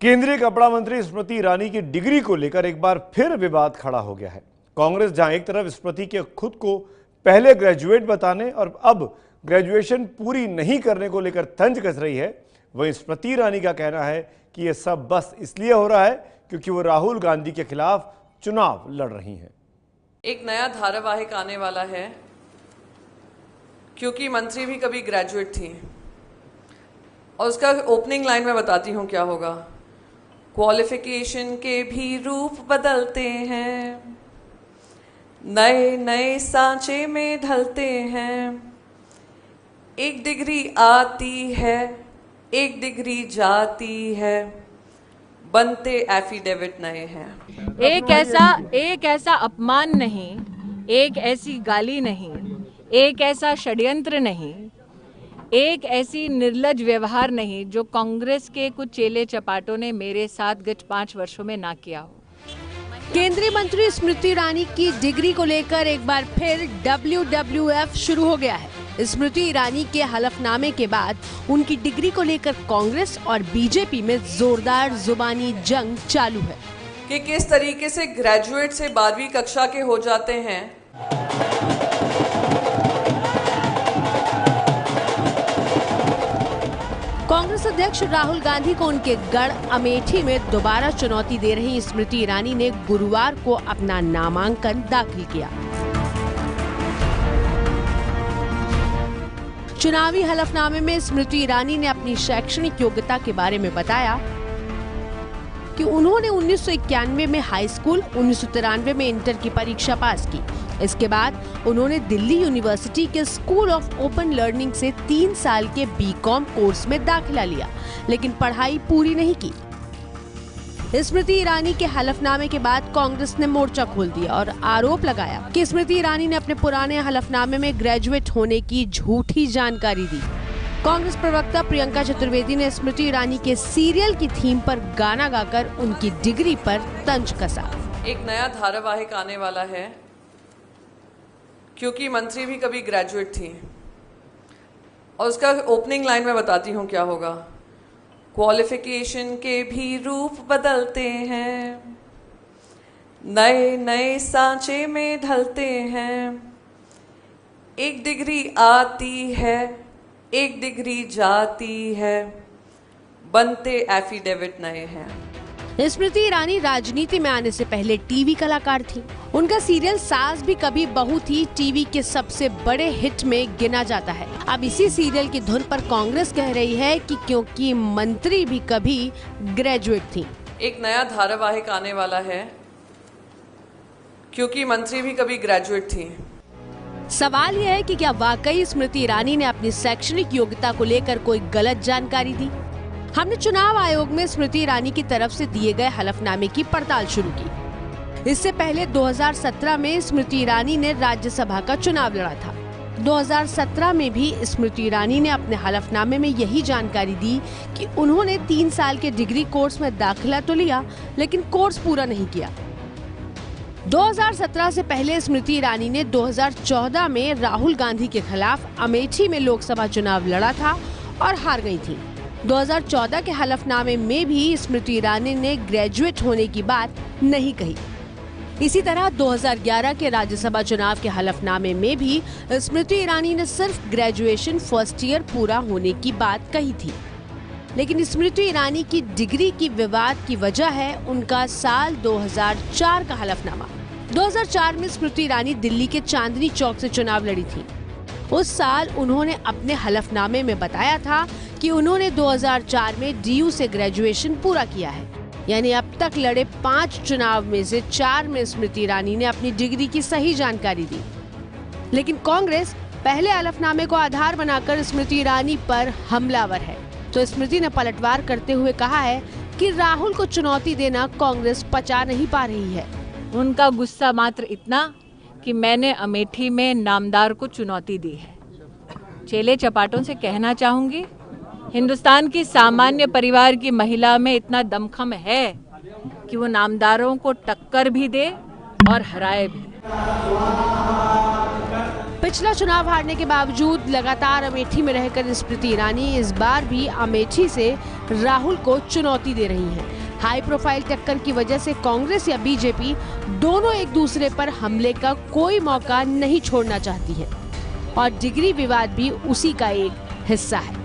केंद्रीय कपड़ा मंत्री स्मृति ईरानी की डिग्री को लेकर एक बार फिर विवाद खड़ा हो गया है। कांग्रेस जहां एक तरफ स्मृति के खुद को पहले ग्रेजुएट बताने और अब ग्रेजुएशन पूरी नहीं करने को लेकर तंज कस रही है, वहीं स्मृति ईरानी का कहना है कि यह सब बस इसलिए हो रहा है क्योंकि वो राहुल गांधी के खिलाफ चुनाव लड़ रही हैं। एक नया धारावाहिक आने वाला है क्योंकि मंत्री भी कभी ग्रेजुएट थी और उसका ओपनिंग लाइन में बताती हूँ क्या होगा। क्वालिफिकेशन के भी रूप बदलते हैं, नए नए सांचे में ढलते हैं। एक डिग्री आती है, एक डिग्री जाती है, बनते एफिडेविट नए हैं। एक ऐसा अपमान नहीं, एक ऐसी गाली नहीं, एक ऐसा षड्यंत्र नहीं, एक ऐसी निर्लज व्यवहार नहीं जो कांग्रेस के कुछ चेले चपाटों ने मेरे साथ गत 5 वर्षों में ना किया हो। केंद्रीय मंत्री स्मृति ईरानी की डिग्री को लेकर एक बार फिर WWF शुरू हो गया है। स्मृति ईरानी के हलफनामे के बाद उनकी डिग्री को लेकर कांग्रेस और बीजेपी में जोरदार जुबानी जंग चालू है कि किस तरीके से ग्रेजुएट से 12वीं कक्षा के हो जाते हैं। कांग्रेस अध्यक्ष राहुल गांधी को उनके गढ़ अमेठी में दोबारा चुनौती दे रही स्मृति ईरानी ने गुरुवार को अपना नामांकन दाखिल किया। चुनावी हलफनामे में स्मृति ईरानी ने अपनी शैक्षणिक योग्यता के बारे में बताया कि उन्होंने 1991 में हाई स्कूल, 1993 में इंटर की परीक्षा पास की। इसके बाद उन्होंने दिल्ली यूनिवर्सिटी के स्कूल ऑफ ओपन लर्निंग से 3 साल के बीकॉम कोर्स में दाखिला लिया, लेकिन पढ़ाई पूरी नहीं की। स्मृति ईरानी के हलफनामे के बाद कांग्रेस ने मोर्चा खोल दिया और आरोप लगाया कि स्मृति ईरानी ने अपने पुराने हलफनामे में ग्रेजुएट होने की झूठी जानकारी दी। कांग्रेस प्रवक्ता प्रियंका चतुर्वेदी ने स्मृति ईरानी के सीरियल की थीम पर गाना गाकर उनकी डिग्री पर तंज कसा। एक नया धारावाहिक आने वाला है क्योंकि मंत्री भी कभी ग्रेजुएट थी और उसका ओपनिंग लाइन में बताती हूँ क्या होगा। क्वालिफिकेशन के भी रूप बदलते हैं, नए नए सांचे में ढलते हैं। एक डिग्री आती है, एक डिग्री जाती है, बनते एफिडेविट नए हैं। स्मृति ईरानी राजनीति में आने से पहले टीवी कलाकार थी। उनका सीरियल सास भी कभी बहू थी टीवी के सबसे बड़े हिट में गिना जाता है। अब इसी सीरियल की धुन पर कांग्रेस कह रही है कि क्योंकि मंत्री भी कभी ग्रेजुएट थी। एक नया धारावाहिक आने वाला है क्योंकि मंत्री भी कभी ग्रेजुएट थी। सवाल यह है कि क्या वाकई स्मृति ईरानी ने अपनी शैक्षणिक योग्यता को लेकर कोई गलत जानकारी दी। हमने चुनाव आयोग में स्मृति ईरानी की तरफ से दिए गए हलफनामे की पड़ताल शुरू की। इससे पहले 2017 में स्मृति ईरानी ने राज्यसभा का चुनाव लड़ा था। 2017 में भी स्मृति ईरानी ने अपने हलफनामे में यही जानकारी दी कि उन्होंने 3 साल के डिग्री कोर्स में दाखिला तो लिया, लेकिन कोर्स पूरा नहीं किया। 2017 से पहले स्मृति ईरानी ने 2014 में राहुल गांधी के खिलाफ अमेठी में लोकसभा चुनाव लड़ा था और हार गई थी। 2014 के हलफनामे में भी स्मृति ईरानी ने ग्रेजुएट होने की बात नहीं कही। इसी तरह 2011 के राज्यसभा चुनाव के हलफनामे में भी स्मृति ईरानी ने सिर्फ ग्रेजुएशन फर्स्ट ईयर पूरा होने की बात कही थी। लेकिन स्मृति ईरानी की डिग्री की विवाद की वजह है उनका साल 2004 का हलफनामा। 2004 में स्मृति ईरानी दिल्ली के चांदनी चौक से चुनाव लड़ी थी। उस साल उन्होंने अपने हलफनामे में बताया था कि उन्होंने 2004 में DU से ग्रेजुएशन पूरा किया है। यानी अब तक लड़े 5 चुनाव में से 4 में स्मृति ईरानी ने अपनी डिग्री की सही जानकारी दी। लेकिन कांग्रेस पहले हलफनामे को आधार बनाकर स्मृति ईरानी पर हमलावर है। तो स्मृति ने पलटवार करते हुए कहा है कि राहुल को चुनौती देना कांग्रेस पचा नहीं पा रही है। उनका गुस्सा मात्र इतना कि मैंने अमेठी में नामदार को चुनौती दी है। चेले चपाटों से कहना चाहूंगी, हिंदुस्तान की सामान्य परिवार की महिला में इतना दमखम है कि वो नामदारों को टक्कर भी दे और हराए भी। पिछला चुनाव हारने के बावजूद लगातार अमेठी में रहकर स्मृति ईरानी इस बार भी अमेठी से राहुल को चुनौती दे रही हैं। हाई प्रोफाइल टक्कर की वजह से कांग्रेस या बीजेपी दोनों एक दूसरे पर हमले का कोई मौका नहीं छोड़ना चाहती है और डिग्री विवाद भी उसी का एक हिस्सा है।